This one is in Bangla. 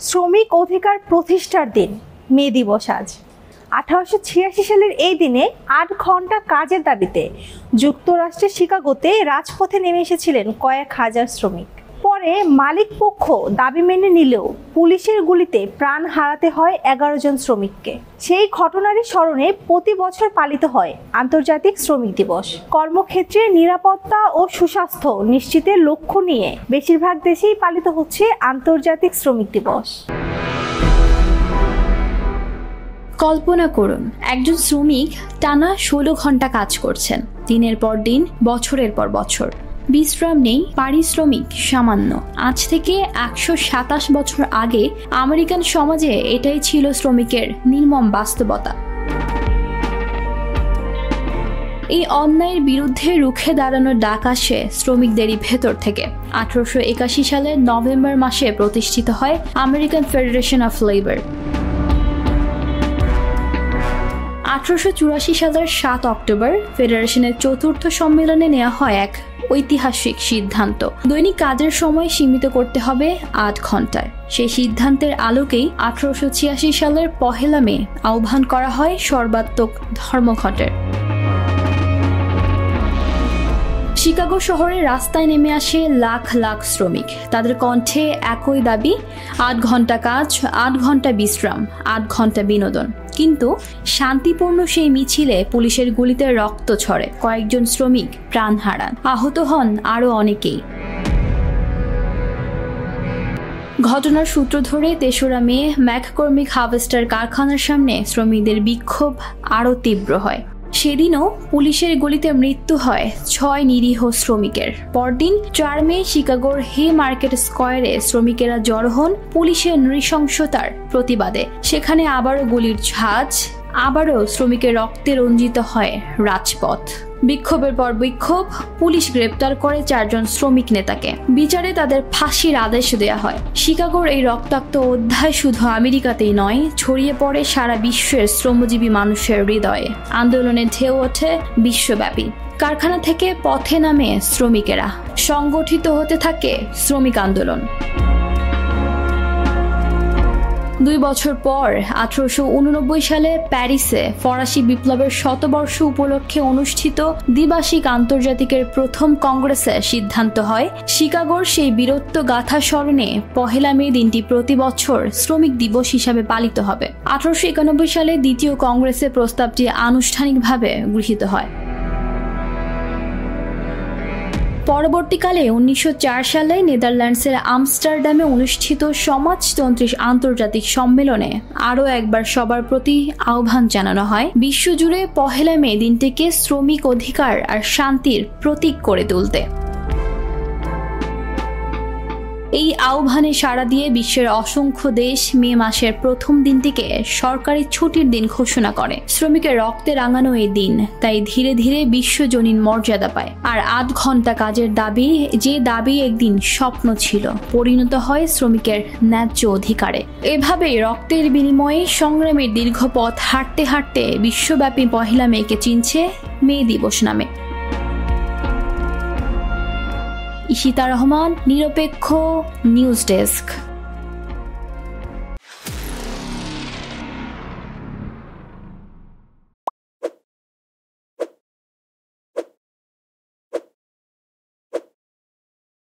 শ্রমিক অধিকার প্রতিষ্ঠার দিন মে দিবস আজ। 1886 সালের এই দিনে 8 ঘন্টা কাজের দাবিতে যুক্তরাষ্ট্রের শিকাগোতে রাজপথে নেমে এসেছিলেন কয়েক হাজার শ্রমিক। পরে মালিক পক্ষ দাবি মেনে নিলেও পুলিশের গুলিতে প্রাণ হারাতে হয় 11 জন শ্রমিককে। সেই ঘটনারই স্মরণে প্রতি বছর পালিত হয় আন্তর্জাতিক শ্রমিক দিবস। কর্মক্ষেত্রে নিরাপত্তা ও সুস্বাস্থ্য নিশ্চিতের লক্ষ্য নিয়ে বেশিরভাগ দেশেই পালিত হচ্ছে আন্তর্জাতিক শ্রমিক দিবস। কল্পনা করুন, একজন শ্রমিক টানা 16 ঘন্টা কাজ করছেন, দিনের পর দিন, বছরের পর বছর। বিশ্রাম নেই, পারিশ্রমিক সামান্য। আজ থেকে 127 বছর আগে আমেরিকান সমাজে এটাই ছিল শ্রমিকের নির্মম বাস্তবতা। এই অন্যায়ের বিরুদ্ধে রুখে দাঁড়ানোর ডাক আসে শ্রমিকদেরই ভেতর থেকে। 1881 সালের নভেম্বর মাসে প্রতিষ্ঠিত হয় আমেরিকান ফেডারেশন অফ লেবার। 1884 সালের 7 অক্টোবর ফেডারেশনের চতুর্থ সম্মেলনে নেওয়া হয় এক ঐতিহাসিক সিদ্ধান্ত। দৈনিক কাজের সময় সীমিত করতে হবে 8 ঘন্টায়। সেই সিদ্ধান্তের আলোকেই 1886 সালের 1 মে আহ্বান করা হয় সর্বাত্মক ধর্মঘটের। শিকাগো শহরে রাস্তায় নেমে আসে লাখ লাখ শ্রমিক। তাদের কণ্ঠে একই দাবি, 8 ঘন্টা কাজ, 8 ঘন্টা বিশ্রাম, 8 ঘন্টা বিনোদন। কিন্তু শান্তিপূর্ণ সেই মিছিলে পুলিশের গুলিতে রক্ত ঝরে, কয়েকজন শ্রমিক প্রাণ হারান, আহত হন আরও অনেকেই। ঘটনার সূত্র ধরে 3রা মে ম্যাককর্মিক হার্ভেস্টার কারখানার সামনে শ্রমিকদের বিক্ষোভ আরও তীব্র হয়। সেদিনও পুলিশের গুলিতে মৃত্যু হয় 6 নিরীহ শ্রমিকের। পরদিন 4 মে শিকাগোর হে মার্কেট স্কয়ারে শ্রমিকেরা জড়ো হন পুলিশের নৃশংসতার প্রতিবাদে। সেখানে আবারও গুলির ঝাঁজ, আবারও শ্রমিকের রক্তে রঞ্জিত হয় রাজপথ। বিক্ষোভের পর বিক্ষোভ, পুলিশ গ্রেপ্তার করে 4 জন শ্রমিক নেতাকে। বিচারে তাদের ফাঁসির আদেশ দেয়া হয়। শিকাগোর এই রক্তাক্ত অধ্যায় শুধু আমেরিকাতেই নয়, ছড়িয়ে পড়ে সারা বিশ্বের শ্রমজীবী মানুষের হৃদয়ে। আন্দোলনের ঢেউ ওঠে বিশ্বব্যাপী। কারখানা থেকে পথে নামে শ্রমিকেরা, সংগঠিত হতে থাকে শ্রমিক আন্দোলন। 2 বছর পর 1889 সালে প্যারিসে ফরাসি বিপ্লবের শতবর্ষ উপলক্ষে অনুষ্ঠিত দ্বিবার্ষিক আন্তর্জাতিকের প্রথম কংগ্রেসে সিদ্ধান্ত হয় শিকাগোর সেই বীরত্ব গাথা স্মরণে 1 মে দিনটি প্রতি বছর শ্রমিক দিবস হিসাবে পালিত হবে। 1891 সালে দ্বিতীয় কংগ্রেসে প্রস্তাবটি আনুষ্ঠানিকভাবে গৃহীত হয়। পরবর্তীকালে 1904 সালে নেদারল্যান্ডসের আমস্টারডামে অনুষ্ঠিত সমাজতন্ত্রী আন্তর্জাতিক সম্মেলনে আরও একবার সবার প্রতি আহ্বান জানানো হয় বিশ্বজুড়ে 1 মে দিনটিকে শ্রমিক অধিকার আর শান্তির প্রতীক করে তুলতে। এই আহ্বানে সাড়া দিয়ে বিশ্বের অসংখ্য দেশ মে মাসের প্রথম দিনটিকে সরকারি ছুটির দিন ঘোষণা করে। শ্রমিকের রক্তে রাঙানো এই দিন তাই ধীরে ধীরে বিশ্বজনীন মর্যাদা পায়। আর 8 ঘন্টা কাজের দাবি, যে দাবি একদিন স্বপ্ন ছিল, পরিণত হয় শ্রমিকের ন্যায্য অধিকারে। এভাবেই রক্তের বিনিময়ে সংগ্রামের দীর্ঘ পথ হাঁটতে হাঁটতে বিশ্বব্যাপী 1 মেকে চিনছে মে দিবস নামে। ইশিতা রহমান, নিরপেক্ষ নিউজ ডেস্ক।